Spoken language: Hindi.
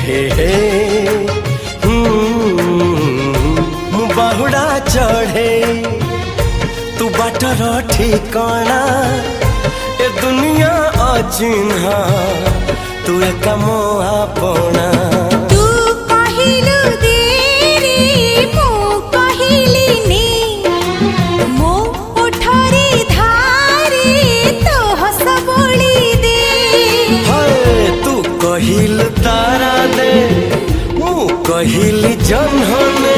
हे हे बाहुड़ा चढ़े तू बाटर ठिकाना ए दुनिया अचिन्हा तू एक मोहा पोना कहिल तारा दे मु कहिल जन्हने